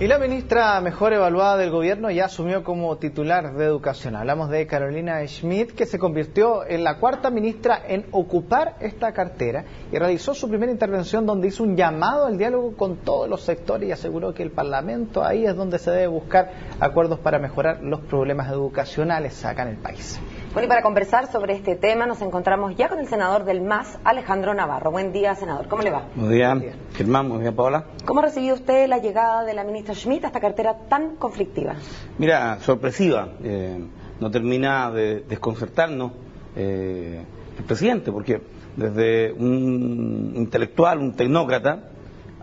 Y la ministra mejor evaluada del gobierno ya asumió como titular de Educación. Hablamos de Carolina Schmidt, que se convirtió en la cuarta ministra en ocupar esta cartera y realizó su primera intervención donde hizo un llamado al diálogo con todos los sectores y aseguró que el Parlamento ahí es donde se debe buscar acuerdos para mejorar los problemas educacionales acá en el país. Bueno, y para conversar sobre este tema nos encontramos ya con el senador del MAS, Alejandro Navarro. Buen día, senador. ¿Cómo le va? Buenos días, Germán. Buenos días, Paola. ¿Cómo ha recibido usted la llegada de la ministra Schmidt a esta cartera tan conflictiva? Mira, sorpresiva. No termina de desconcertarnos el presidente, porque desde un intelectual, un tecnócrata,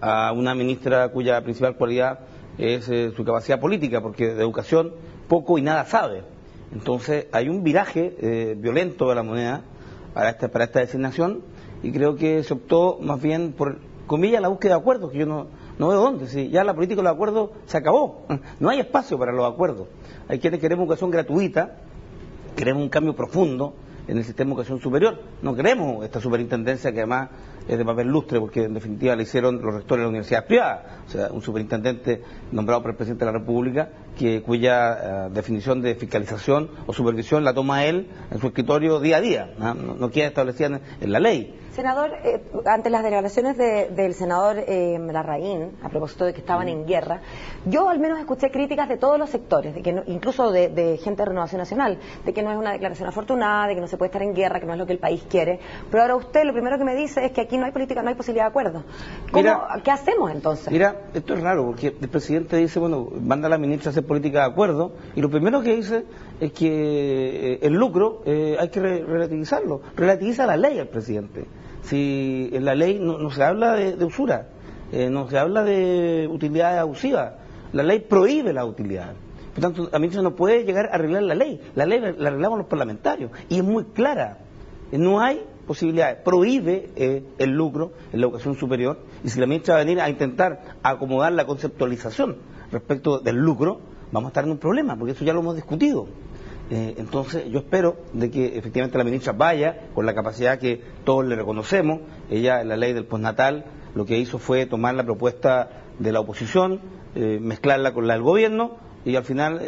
a una ministra cuya principal cualidad es su capacidad política, porque de educación poco y nada sabe. Entonces hay un viraje violento de la moneda para esta designación y creo que se optó más bien por, comillas, la búsqueda de acuerdos, que yo no veo dónde. Si ya la política de los acuerdos se acabó, no hay espacio para los acuerdos. Hay quienes queremos educación gratuita, queremos un cambio profundo en el sistema de educación superior. No queremos esta superintendencia que además es de papel lustre, porque en definitiva la hicieron los rectores de las universidades privadas, o sea, un superintendente nombrado por el presidente de la República, cuya definición de fiscalización o supervisión la toma él en su escritorio día a día, no queda establecida en la ley. Senador, ante las declaraciones del senador Larraín, a propósito de que estaban en guerra, yo al menos escuché críticas de todos los sectores, de que no, incluso de gente de Renovación Nacional, de que no es una declaración afortunada, de que no se puede estar en guerra, que no es lo que el país quiere. Pero ahora usted lo primero que me dice es que aquí no hay política, no hay posibilidad de acuerdo. ¿Qué hacemos entonces? Mira, esto es raro, porque el presidente dice, bueno, manda a la ministra a hacer política de acuerdo, y lo primero que dice es que el lucro hay que relativizarlo. Relativiza la ley al presidente. Si en la ley no se habla de usura, no se habla de utilidades abusivas, la ley prohíbe las utilidades. Por tanto, la ministra no puede llegar a arreglar la ley la arreglamos los parlamentarios, y es muy clara, no hay posibilidades, prohíbe el lucro en la educación superior, y si la ministra va a venir a intentar acomodar la conceptualización respecto del lucro, vamos a estar en un problema, porque eso ya lo hemos discutido. Entonces yo espero de que efectivamente la ministra vaya con la capacidad que todos le reconocemos. Ella en la ley del postnatal lo que hizo fue tomar la propuesta de la oposición, mezclarla con la del gobierno, y al final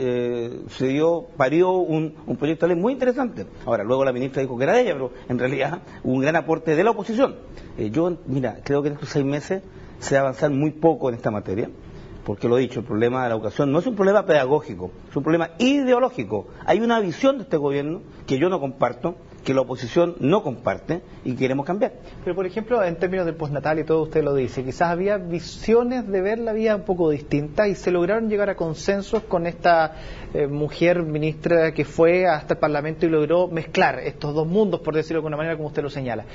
parió un proyecto de ley muy interesante. Ahora, luego la ministra dijo que era de ella, pero en realidad hubo un gran aporte de la oposición. Mira, creo que en estos 6 meses se va a avanzar muy poco en esta materia, porque lo he dicho, el problema de la educación no es un problema pedagógico, es un problema ideológico. Hay una visión de este gobierno que yo no comparto, que la oposición no comparte y queremos cambiar. Pero por ejemplo, en términos del postnatal y todo usted lo dice, quizás había visiones de ver la vida un poco distintas y se lograron llegar a consensos con esta mujer ministra que fue hasta el Parlamento y logró mezclar estos dos mundos, por decirlo de alguna manera, como usted lo señala.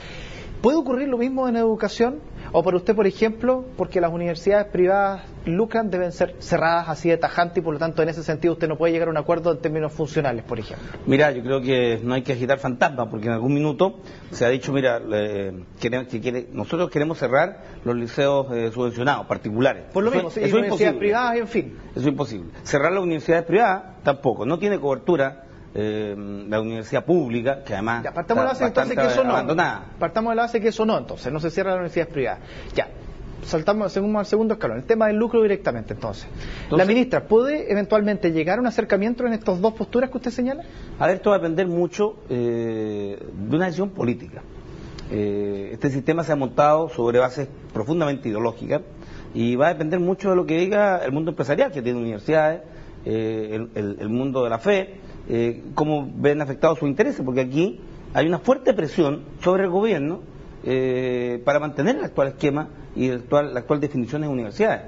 ¿Puede ocurrir lo mismo en educación? O para usted, por ejemplo, porque las universidades privadas lucran, deben ser cerradas así de tajante y por lo tanto en ese sentido usted no puede llegar a un acuerdo en términos funcionales, por ejemplo. Mira, yo creo que no hay que agitar fantasmas, porque en algún minuto se ha dicho, mira, nosotros queremos cerrar los liceos subvencionados, particulares. Por lo mismo, sí, eso es universidades imposible. Privadas, en fin. Eso es imposible. Cerrar las universidades privadas tampoco, no tiene cobertura. La universidad pública, que además partamos de la base entonces que eso no. Abandonada. Partamos de la base que eso no, entonces, no se cierran las universidades privadas. Ya, saltamos al segundo escalón, el tema del lucro directamente, entonces. ¿La ministra puede eventualmente llegar a un acercamiento en estas dos posturas que usted señala? A ver, esto va a depender mucho de una decisión política. Este sistema se ha montado sobre bases profundamente ideológicas y va a depender mucho de lo que diga el mundo empresarial, que tiene universidades, el mundo de la fe, cómo ven afectados sus intereses, porque aquí hay una fuerte presión sobre el gobierno para mantener el actual esquema y la actual definición de universidades.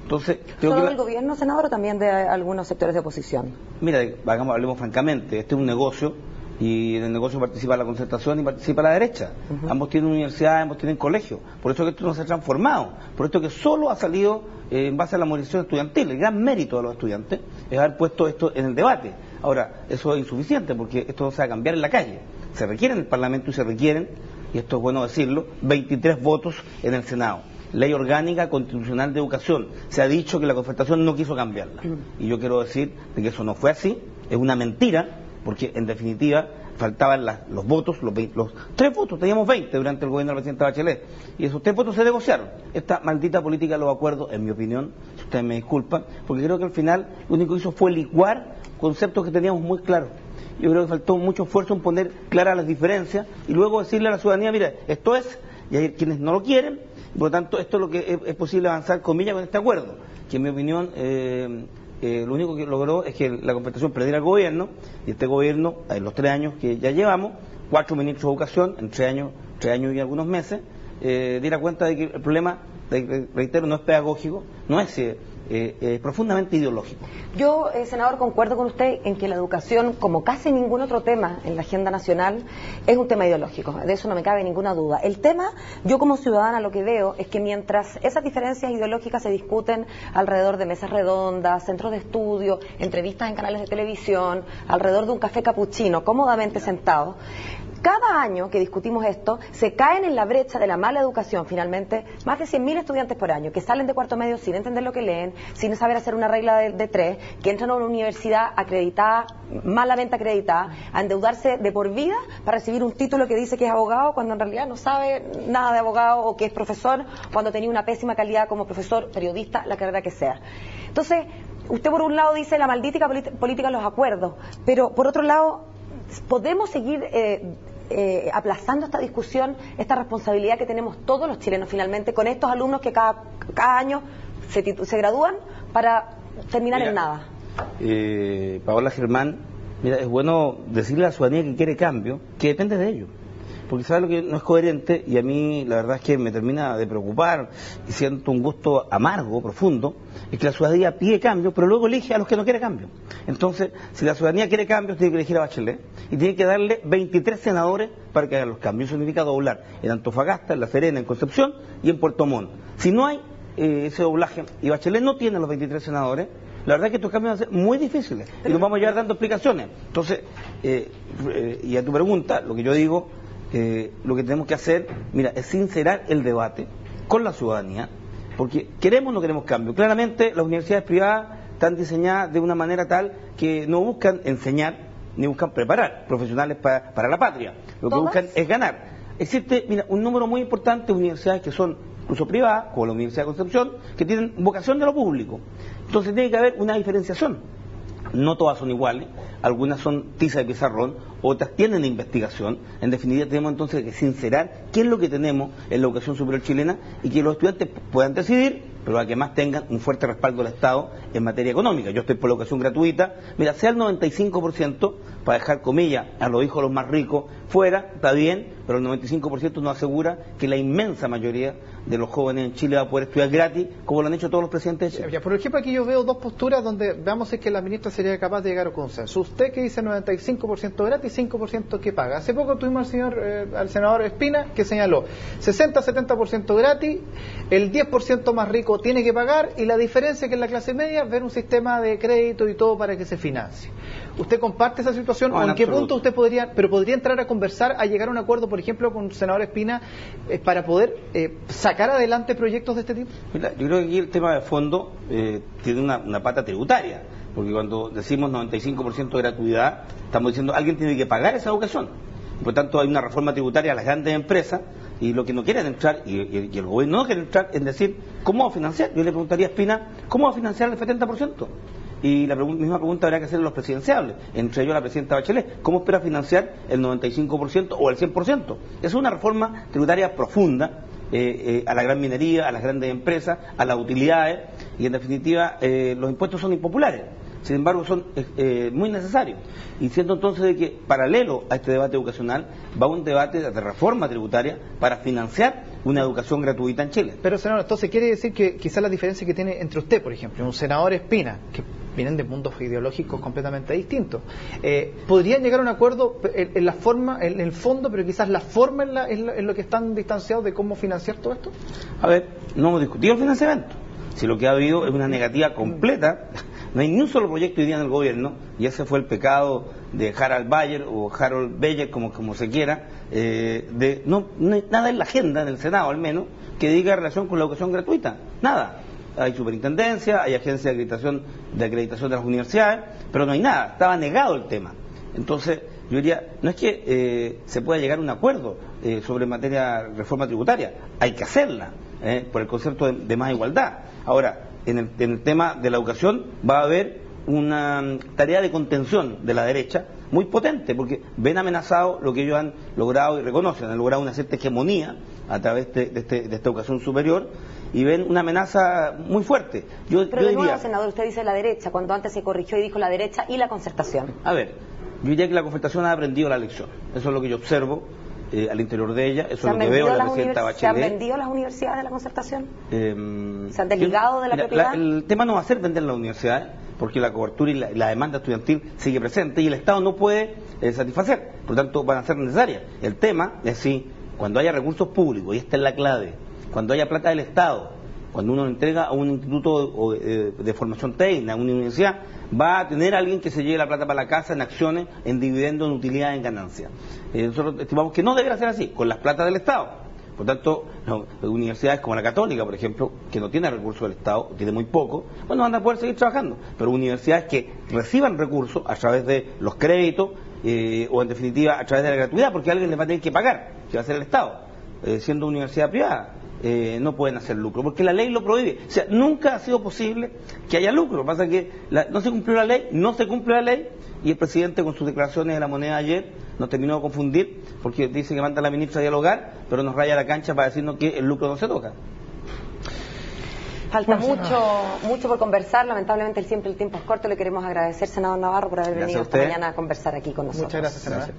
Entonces, ¿solo del gobierno, senador, o también de algunos sectores de oposición? Mira, hablemos francamente, este es un negocio y en el negocio participa la concertación y participa la derecha. Ambos tienen universidades, ambos tienen colegios, por eso que esto no se ha transformado, por esto que solo ha salido en base a la movilización estudiantil. El gran mérito de los estudiantes es haber puesto esto en el debate. Ahora, eso es insuficiente porque esto no se va a cambiar en la calle. Se requiere en el Parlamento y se requieren, y esto es bueno decirlo, 23 votos en el Senado. Ley orgánica constitucional de educación. Se ha dicho que la concertación no quiso cambiarla. Y yo quiero decir de que eso no fue así, es una mentira, porque en definitiva faltaban los votos, los 3 votos, teníamos 20 durante el gobierno de la presidenta Bachelet, y esos 3 votos se negociaron. Esta maldita política de los acuerdos, en mi opinión, si ustedes me disculpan, porque creo que al final lo único que hizo fue licuar conceptos que teníamos muy claros. Yo creo que faltó mucho esfuerzo en poner claras las diferencias y luego decirle a la ciudadanía, mira, esto es, y hay quienes no lo quieren, y por lo tanto esto es lo que es posible avanzar, comillas, con este acuerdo, que en mi opinión lo único que logró es que la Concertación perdiera el gobierno, y este gobierno, en los 3 años que ya llevamos, 4 ministros de educación, en 3 años y algunos meses, diera cuenta de que el problema, reitero, no es pedagógico, no es profundamente ideológico. Yo, senador, concuerdo con usted en que la educación, como casi ningún otro tema en la agenda nacional, es un tema ideológico. De eso no me cabe ninguna duda. El tema, yo como ciudadana lo que veo es que mientras esas diferencias ideológicas se discuten alrededor de mesas redondas, centros de estudio, entrevistas en canales de televisión, alrededor de un café capuchino, cómodamente sentados, cada año que discutimos esto, se caen en la brecha de la mala educación, finalmente, más de 100.000 estudiantes por año, que salen de cuarto medio sin entender lo que leen, sin saber hacer una regla de 3, que entran a una universidad acreditada, malamente acreditada, a endeudarse de por vida para recibir un título que dice que es abogado, cuando en realidad no sabe nada de abogado, o que es profesor, cuando tenía una pésima calidad como profesor, periodista, la carrera que sea. Entonces, usted por un lado dice la maldita política de los acuerdos, pero por otro lado, podemos seguir aplazando esta discusión, esta responsabilidad que tenemos todos los chilenos finalmente con estos alumnos que cada año se gradúan para terminar en nada. Paola Germán, mira, es bueno decirle a la ciudadanía que quiere cambio, que depende de ello. Porque sabe lo que no es coherente, y a mí la verdad es que me termina de preocupar y siento un gusto amargo, profundo, es que la ciudadanía pide cambio, pero luego elige a los que no quieren cambio. Entonces, si la ciudadanía quiere cambios, tiene que elegir a Bachelet y tiene que darle 23 senadores para que hagan los cambios. Eso significa doblar en Antofagasta, en La Serena, en Concepción y en Puerto Montt. Si no hay ese doblaje y Bachelet no tiene los 23 senadores, la verdad es que estos cambios van a ser muy difíciles y nos vamos a llevar dando explicaciones. Entonces, y a tu pregunta, lo que yo digo, lo que tenemos que hacer, mira, es sincerar el debate con la ciudadanía, porque queremos o no queremos cambio. Claramente las universidades privadas están diseñadas de una manera tal que no buscan enseñar ni buscan preparar profesionales para la patria. Lo que buscan es ganar. Existe, mira, un número muy importante de universidades que son incluso privadas, como la Universidad de Concepción, que tienen vocación de lo público. Entonces tiene que haber una diferenciación. No todas son iguales, algunas son tiza de pizarrón, otras tienen investigación. En definitiva, tenemos entonces que sincerar qué es lo que tenemos en la educación superior chilena y que los estudiantes puedan decidir, pero a que más tengan un fuerte respaldo del Estado en materia económica. Yo estoy por la educación gratuita, mira, sea el 95%, para dejar comillas a los hijos de los más ricos fuera, está bien, pero el 95% nos asegura que la inmensa mayoría de los jóvenes en Chile va a poder estudiar gratis, como lo han hecho todos los presidentes de Chile. Por ejemplo, aquí yo veo 2 posturas donde veamos si es que la ministra sería capaz de llegar a un consenso. Usted que dice 95% gratis, 5% que paga. Hace poco tuvimos al senador Espina que señaló 60-70% gratis, el 10% más rico tiene que pagar y la diferencia que es la clase media ver un sistema de crédito y todo para que se financie. ¿Usted comparte esa situación? ¿O en qué punto usted podría entrar a conversar, a llegar a un acuerdo, por ejemplo, con el senador Espina para poder sacar adelante proyectos de este tipo? Mira, yo creo que aquí el tema de fondo tiene una pata tributaria, porque cuando decimos 95% de gratuidad, estamos diciendo alguien tiene que pagar esa educación. Por lo tanto, hay una reforma tributaria a las grandes empresas y lo que no quieren entrar, y el gobierno no quiere entrar, es decir, ¿cómo va a financiar? Yo le preguntaría a Espina, ¿cómo va a financiar el 70%? Y la misma pregunta habría que hacer a los presidenciables, entre ellos la presidenta Bachelet, ¿cómo espera financiar el 95% o el 100%? Es una reforma tributaria profunda a la gran minería, a las grandes empresas, a las utilidades, y en definitiva los impuestos son impopulares, sin embargo son muy necesarios. Y siento entonces de que paralelo a este debate educacional va un debate de reforma tributaria para financiar una educación gratuita en Chile. Pero senador, entonces quiere decir que quizás la diferencia que tiene entre usted, por ejemplo, y un senador Espina, que vienen de mundos ideológicos completamente distintos, podrían llegar a un acuerdo en la forma, en el fondo, pero quizás la forma es lo que están distanciados de cómo financiar todo esto? A ver, no hemos discutido el financiamiento. Si lo que ha habido es una negativa completa, no hay ni un solo proyecto hoy día en el gobierno, y ese fue el pecado de Harald Bayer o Harold Beyer, como se quiera, no hay nada en la agenda, en el Senado al menos, que diga relación con la educación gratuita. Nada. Hay superintendencia, hay agencia de acreditación de las universidades, pero no hay nada. Estaba negado el tema. Entonces, yo diría, no es que se pueda llegar a un acuerdo sobre materia de reforma tributaria, hay que hacerla, por el concepto de más igualdad. Ahora, en el tema de la educación va a haber una tarea de contención de la derecha muy potente, porque ven amenazado lo que ellos han logrado y reconocen, han logrado una cierta hegemonía a través de esta educación superior, y ven una amenaza muy fuerte. Pero de nuevo, senador, usted dice la derecha, cuando antes se corrigió y dijo la derecha y la concertación. A ver, yo diría que la concertación ha aprendido la lección. Eso es lo que yo observo al interior de ella, eso es lo que veo en la presidenta Bachelet. ¿Se han vendido las universidades de la concertación? ¿Se han desligado de la propiedad? El tema no va a ser vender las universidades, porque la cobertura y la demanda estudiantil sigue presente y el Estado no puede satisfacer, por lo tanto van a ser necesarias. El tema es si cuando haya recursos públicos, y esta es la clave, cuando haya plata del Estado, cuando uno entrega a un instituto de formación técnica, a una universidad, va a tener alguien que se lleve la plata para la casa en acciones, en dividendos, en utilidades, en ganancias. Nosotros estimamos que no debería ser así, con las platas del Estado. Por tanto, universidades como la Católica, por ejemplo, que no tiene recursos del Estado, tiene muy poco, bueno, van a poder seguir trabajando. Pero universidades que reciban recursos a través de los créditos, o en definitiva a través de la gratuidad, porque alguien les va a tener que pagar, que va a ser el Estado, siendo universidad privada. No pueden hacer lucro, porque la ley lo prohíbe. O sea, nunca ha sido posible que haya lucro. Pasa que no se cumplió la ley, no se cumple la ley, y el presidente con sus declaraciones de la moneda ayer nos terminó de confundir, porque dice que manda a la ministra a dialogar, pero nos raya la cancha para decirnos que el lucro no se toca. Falta mucho por conversar, lamentablemente siempre el tiempo es corto. Le queremos agradecer, senador Navarro, por haber venido esta mañana a conversar aquí con nosotros. Muchas gracias, senador.